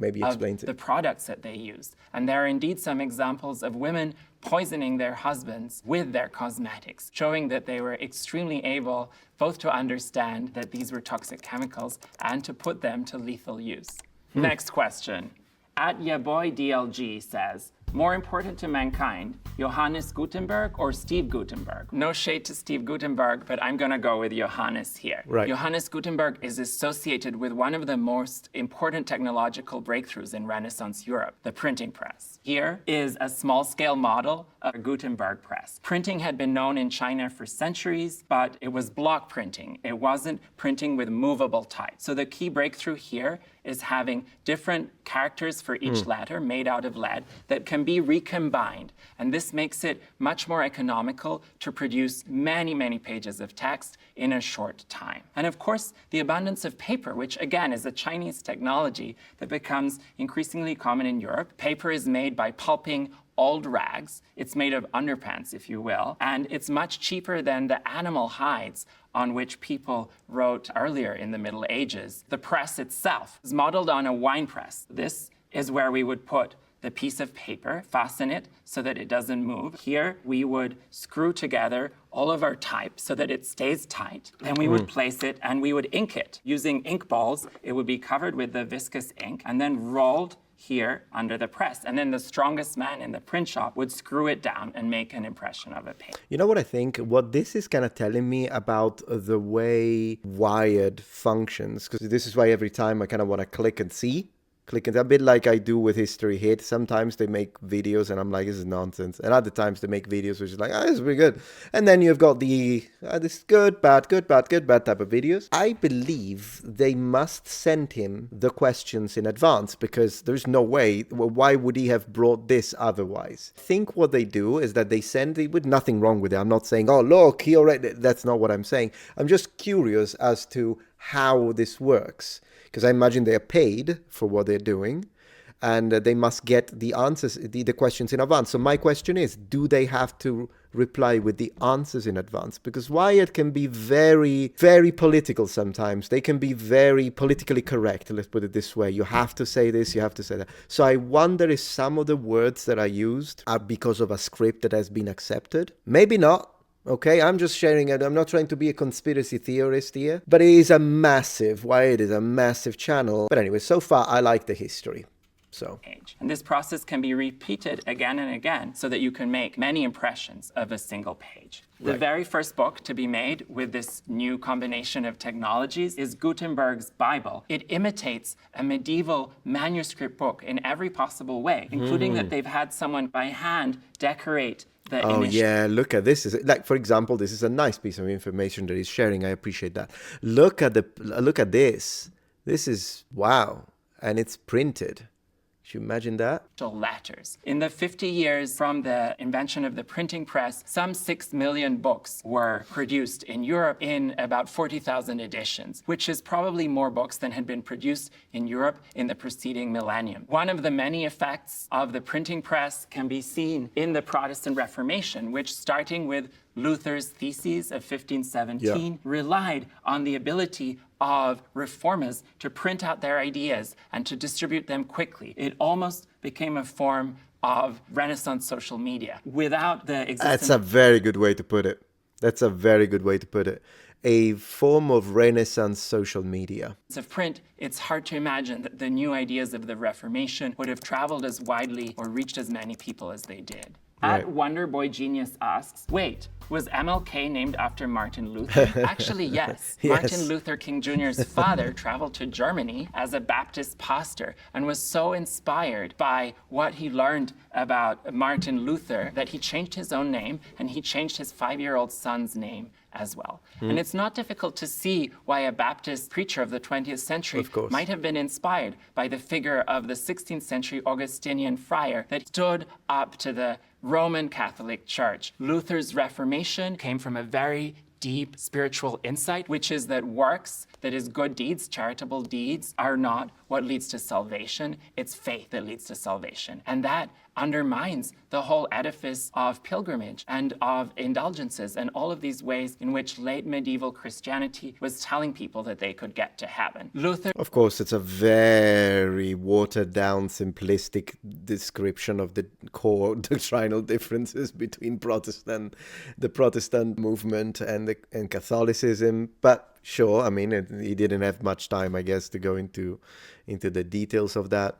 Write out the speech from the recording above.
maybe explains the it. products that they used. And there are indeed some examples of women poisoning their husbands with their cosmetics, showing that they were extremely able both to understand that these were toxic chemicals and to put them to lethal use. Next question. At Ya Boy DLG says, more important to mankind, Johannes Gutenberg or Steve Gutenberg? No shade to Steve Gutenberg, but I'm gonna go with Johannes here. Right. Johannes Gutenberg is associated with one of the most important technological breakthroughs in Renaissance Europe, the printing press. Here is a small-scale model of a Gutenberg press. Printing had been known in China for centuries, but it was block printing. It wasn't printing with movable type. So the key breakthrough here is having different characters for each letter made out of lead that can be recombined. And this makes it much more economical to produce many, many pages of text in a short time. And of course, the abundance of paper, which again is a Chinese technology that becomes increasingly common in Europe. Paper is made by pulping old rags. It's made of underpants, if you will, and it's much cheaper than the animal hides on which people wrote earlier in the Middle Ages. The press itself is modeled on a wine press. This is where we would put the piece of paper, fasten it so that it doesn't move. Here, we would screw together all of our type so that it stays tight. Then we would place it and we would ink it. Using ink balls, it would be covered with the viscous ink and then rolled here under the press. And then the strongest man in the print shop would screw it down and make an impression of a page. You know what I think? What this is kind of telling me about the way Wired functions, because this is why every time I kind of want to click and see. A bit like I do with History Hit. Sometimes they make videos and I'm like, this is nonsense. And other times they make videos which is like, this is pretty good. And then you've got the, this is good, bad type of videos. I believe they must send him the questions in advance because there's no way, why would he have brought this otherwise? I think what they do is that they send it with nothing wrong with it. I'm not saying, oh, look, he already, that's not what I'm saying. I'm just curious as to how this works. Because I imagine they are paid for what they're doing and they must get the answers, the questions in advance. So my question is, do they have to reply with the answers in advance? Because Wired can be very, very political sometimes. They can be very politically correct, let's put it this way. You have to say this, you have to say that. So I wonder if some of the words that are used are because of a script that has been accepted. Maybe not. Okay, I'm just sharing it. I'm not trying to be a conspiracy theorist here, but it is a massive, Wired is a massive channel. But anyway, so far I like the history. So. And this process can be repeated again and again so that you can make many impressions of a single page. The very first book to be made with this new combination of technologies is Gutenberg's Bible. It imitates a medieval manuscript book in every possible way, including that they've had someone by hand decorate the initial. Yeah, look at this. Like, for example, this is a nice piece of information that he's sharing. I appreciate that. Look at this. This is, wow. And it's printed. Could you imagine that? Letters. In the 50 years from the invention of the printing press, some 6 million books were produced in Europe in about 40,000 editions, which is probably more books than had been produced in Europe in the preceding millennium. One of the many effects of the printing press can be seen in the Protestant Reformation, which, starting with Luther's theses of 1517, relied on the ability of reformers to print out their ideas and to distribute them quickly. It almost became a form of Renaissance social media. Without the existence... That's a very good way to put it. A form of Renaissance social media. Of print, it's hard to imagine that the new ideas of the Reformation would have traveled as widely or reached as many people as they did. At Wonderboy Genius asks, wait, was MLK named after Martin Luther? Actually, yes. Martin Luther King Jr.'s father traveled to Germany as a Baptist pastor and was so inspired by what he learned about Martin Luther that he changed his own name and he changed his 5-year-old son's name as well. And it's not difficult to see why a Baptist preacher of the 20th century might have been inspired by the figure of the 16th century Augustinian friar that stood up to the Roman Catholic Church. Luther's Reformation came from a very deep spiritual insight, which is that works, that is good deeds, charitable deeds, are not what leads to salvation. It's faith that leads to salvation. And that undermines the whole edifice of pilgrimage and of indulgences and all of these ways in which late medieval Christianity was telling people that they could get to heaven. Luther, Of course, it's a very watered down, simplistic description of the core doctrinal differences between the Protestant movement and Catholicism. But sure, I mean, he didn't have much time, I guess, to go into the details of that.